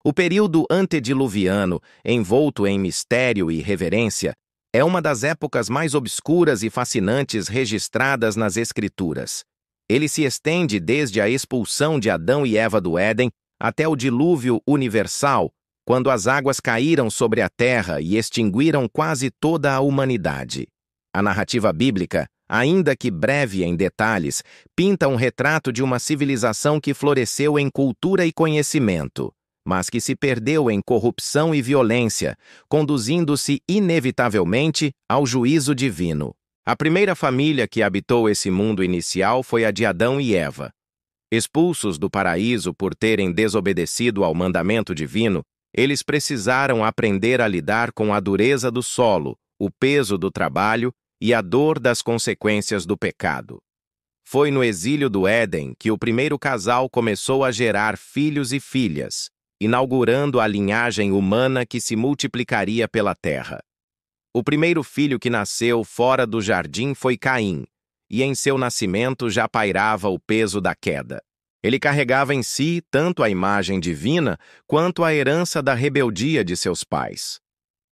O período antediluviano, envolto em mistério e reverência, é uma das épocas mais obscuras e fascinantes registradas nas Escrituras. Ele se estende desde a expulsão de Adão e Eva do Éden até o dilúvio universal, quando as águas caíram sobre a terra e extinguiram quase toda a humanidade. A narrativa bíblica, ainda que breve em detalhes, pinta um retrato de uma civilização que floresceu em cultura e conhecimento, mas que se perdeu em corrupção e violência, conduzindo-se inevitavelmente ao juízo divino. A primeira família que habitou esse mundo inicial foi a de Adão e Eva. Expulsos do paraíso por terem desobedecido ao mandamento divino, eles precisaram aprender a lidar com a dureza do solo, o peso do trabalho e a dor das consequências do pecado. Foi no exílio do Éden que o primeiro casal começou a gerar filhos e filhas, inaugurando a linhagem humana que se multiplicaria pela terra. O primeiro filho que nasceu fora do jardim foi Caim, e em seu nascimento já pairava o peso da queda. Ele carregava em si tanto a imagem divina quanto a herança da rebeldia de seus pais.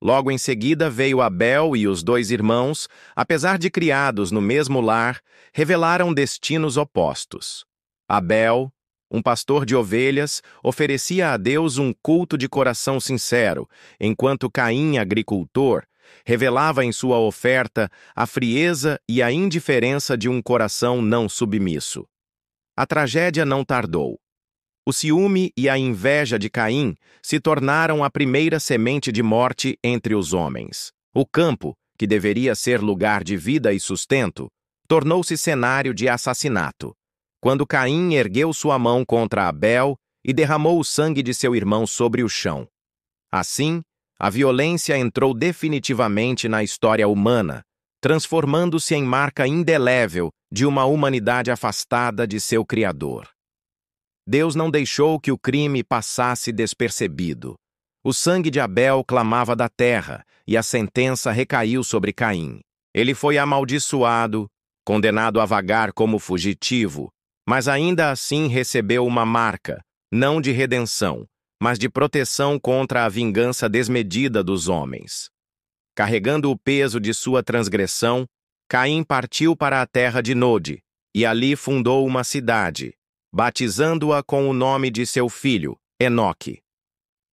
Logo em seguida veio Abel e os dois irmãos, apesar de criados no mesmo lar, revelaram destinos opostos. Abel, um pastor de ovelhas, oferecia a Deus um culto de coração sincero, enquanto Caim, agricultor, revelava em sua oferta a frieza e a indiferença de um coração não submisso. A tragédia não tardou. O ciúme e a inveja de Caim se tornaram a primeira semente de morte entre os homens. O campo, que deveria ser lugar de vida e sustento, tornou-se cenário de assassinato, quando Caim ergueu sua mão contra Abel e derramou o sangue de seu irmão sobre o chão. Assim, a violência entrou definitivamente na história humana, transformando-se em marca indelével de uma humanidade afastada de seu Criador. Deus não deixou que o crime passasse despercebido. O sangue de Abel clamava da terra, e a sentença recaiu sobre Caim. Ele foi amaldiçoado, condenado a vagar como fugitivo, mas ainda assim recebeu uma marca, não de redenção, mas de proteção contra a vingança desmedida dos homens. Carregando o peso de sua transgressão, Caim partiu para a terra de Nod, e ali fundou uma cidade, batizando-a com o nome de seu filho, Enoque.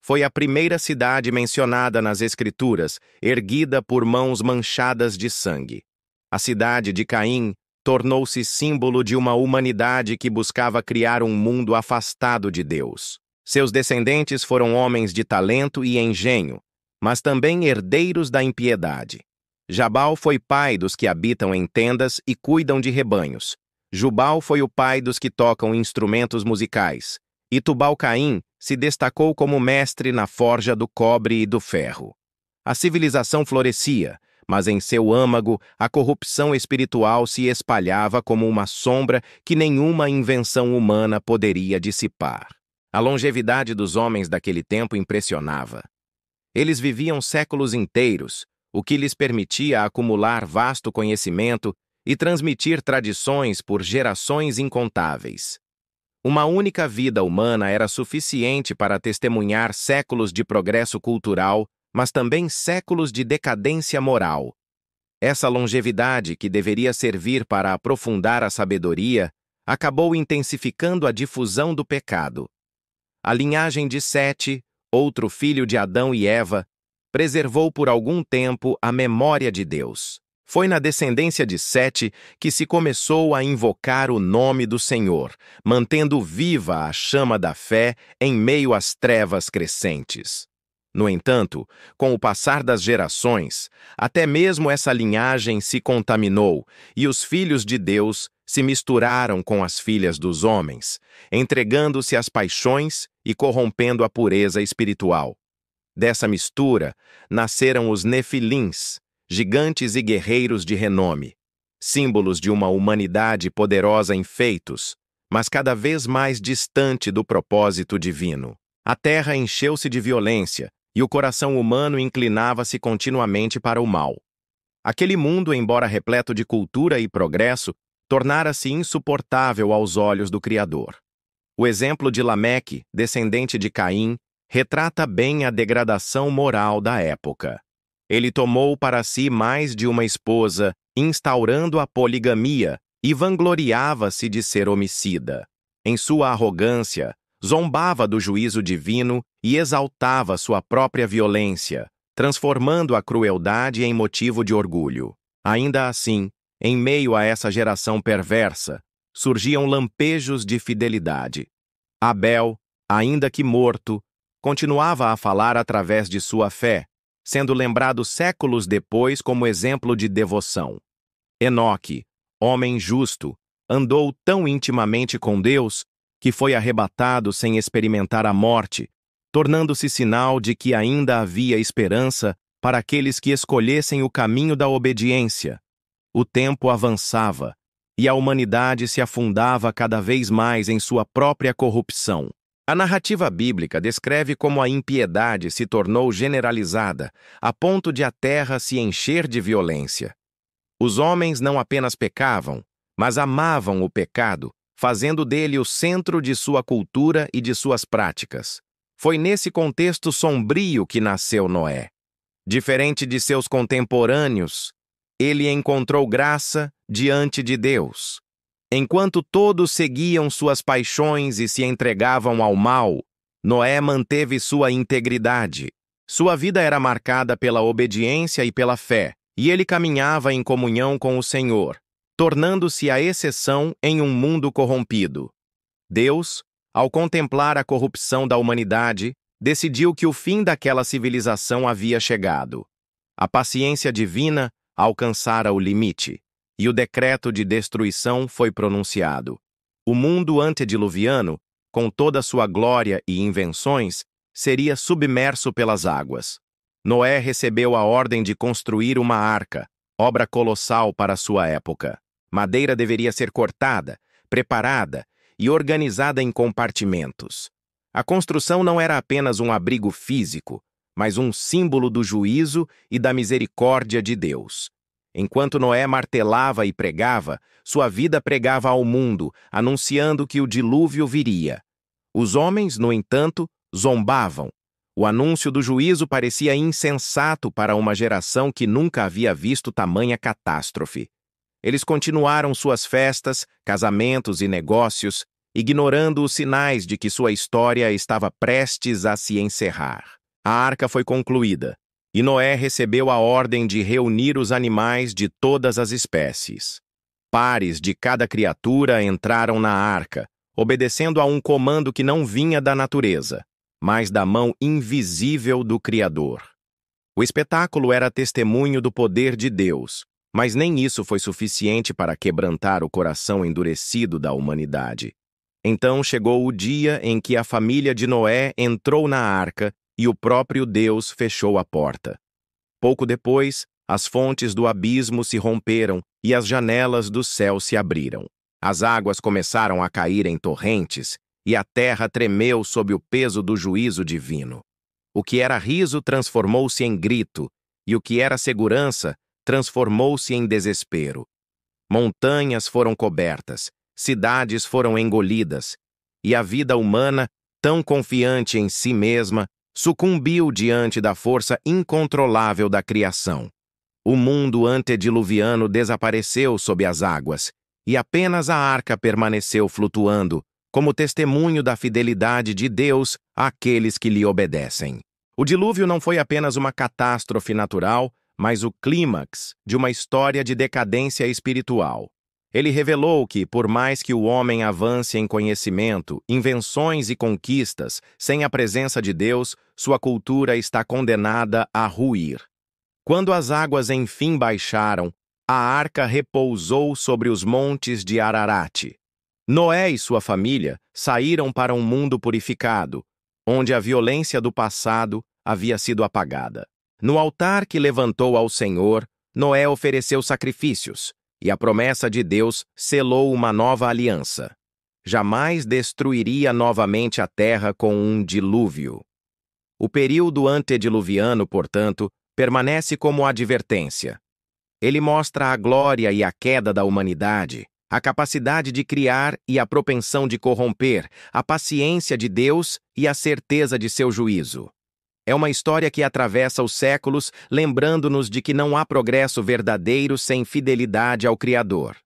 Foi a primeira cidade mencionada nas Escrituras, erguida por mãos manchadas de sangue. A cidade de Caim tornou-se símbolo de uma humanidade que buscava criar um mundo afastado de Deus. Seus descendentes foram homens de talento e engenho, mas também herdeiros da impiedade. Jabal foi pai dos que habitam em tendas e cuidam de rebanhos. Jubal foi o pai dos que tocam instrumentos musicais, e Tubal-Caim se destacou como mestre na forja do cobre e do ferro. A civilização florescia, mas em seu âmago a corrupção espiritual se espalhava como uma sombra que nenhuma invenção humana poderia dissipar. A longevidade dos homens daquele tempo impressionava. Eles viviam séculos inteiros, o que lhes permitia acumular vasto conhecimento e transmitir tradições por gerações incontáveis. Uma única vida humana era suficiente para testemunhar séculos de progresso cultural, mas também séculos de decadência moral. Essa longevidade, que deveria servir para aprofundar a sabedoria, acabou intensificando a difusão do pecado. A linhagem de Sete, outro filho de Adão e Eva, preservou por algum tempo a memória de Deus. Foi na descendência de Sete que se começou a invocar o nome do Senhor, mantendo viva a chama da fé em meio às trevas crescentes. No entanto, com o passar das gerações, até mesmo essa linhagem se contaminou e os filhos de Deus se misturaram com as filhas dos homens, entregando-se às paixões e corrompendo a pureza espiritual. Dessa mistura, nasceram os Nefilins, gigantes e guerreiros de renome, símbolos de uma humanidade poderosa em feitos, mas cada vez mais distante do propósito divino. A terra encheu-se de violência e o coração humano inclinava-se continuamente para o mal. Aquele mundo, embora repleto de cultura e progresso, tornara-se insuportável aos olhos do Criador. O exemplo de Lameque, descendente de Caim, retrata bem a degradação moral da época. Ele tomou para si mais de uma esposa, instaurando a poligamia, e vangloriava-se de ser homicida. Em sua arrogância, zombava do juízo divino e exaltava sua própria violência, transformando a crueldade em motivo de orgulho. Ainda assim, em meio a essa geração perversa, surgiam lampejos de fidelidade. Abel, ainda que morto, continuava a falar através de sua fé, sendo lembrado séculos depois como exemplo de devoção. Enoque, homem justo, andou tão intimamente com Deus que foi arrebatado sem experimentar a morte, tornando-se sinal de que ainda havia esperança para aqueles que escolhessem o caminho da obediência. O tempo avançava, e a humanidade se afundava cada vez mais em sua própria corrupção. A narrativa bíblica descreve como a impiedade se tornou generalizada, a ponto de a terra se encher de violência. Os homens não apenas pecavam, mas amavam o pecado, fazendo dele o centro de sua cultura e de suas práticas. Foi nesse contexto sombrio que nasceu Noé. Diferente de seus contemporâneos, ele encontrou graça diante de Deus. Enquanto todos seguiam suas paixões e se entregavam ao mal, Noé manteve sua integridade. Sua vida era marcada pela obediência e pela fé, e ele caminhava em comunhão com o Senhor, tornando-se a exceção em um mundo corrompido. Deus, ao contemplar a corrupção da humanidade, decidiu que o fim daquela civilização havia chegado. A paciência divina alcançara o limite, e o decreto de destruição foi pronunciado. O mundo antediluviano, com toda sua glória e invenções, seria submerso pelas águas. Noé recebeu a ordem de construir uma arca, obra colossal para sua época. Madeira deveria ser cortada, preparada e organizada em compartimentos. A construção não era apenas um abrigo físico, mas um símbolo do juízo e da misericórdia de Deus. Enquanto Noé martelava e pregava, sua vida pregava ao mundo, anunciando que o dilúvio viria. Os homens, no entanto, zombavam. O anúncio do juízo parecia insensato para uma geração que nunca havia visto tamanha catástrofe. Eles continuaram suas festas, casamentos e negócios, ignorando os sinais de que sua história estava prestes a se encerrar. A arca foi concluída, e Noé recebeu a ordem de reunir os animais de todas as espécies. Pares de cada criatura entraram na arca, obedecendo a um comando que não vinha da natureza, mas da mão invisível do Criador. O espetáculo era testemunho do poder de Deus, mas nem isso foi suficiente para quebrantar o coração endurecido da humanidade. Então chegou o dia em que a família de Noé entrou na arca e o próprio Deus fechou a porta. Pouco depois, as fontes do abismo se romperam e as janelas do céu se abriram. As águas começaram a cair em torrentes e a terra tremeu sob o peso do juízo divino. O que era riso transformou-se em grito, e o que era segurança transformou-se em desespero. Montanhas foram cobertas, cidades foram engolidas, e a vida humana, tão confiante em si mesma, sucumbiu diante da força incontrolável da criação. O mundo antediluviano desapareceu sob as águas, e apenas a arca permaneceu flutuando, como testemunho da fidelidade de Deus àqueles que lhe obedecem. O dilúvio não foi apenas uma catástrofe natural, mas o clímax de uma história de decadência espiritual. Ele revelou que, por mais que o homem avance em conhecimento, invenções e conquistas, sem a presença de Deus, sua cultura está condenada a ruir. Quando as águas enfim baixaram, a arca repousou sobre os montes de Ararat. Noé e sua família saíram para um mundo purificado, onde a violência do passado havia sido apagada. No altar que levantou ao Senhor, Noé ofereceu sacrifícios, e a promessa de Deus selou uma nova aliança. Jamais destruiria novamente a terra com um dilúvio. O período antediluviano, portanto, permanece como advertência. Ele mostra a glória e a queda da humanidade, a capacidade de criar e a propensão de corromper, a paciência de Deus e a certeza de seu juízo. É uma história que atravessa os séculos, lembrando-nos de que não há progresso verdadeiro sem fidelidade ao Criador.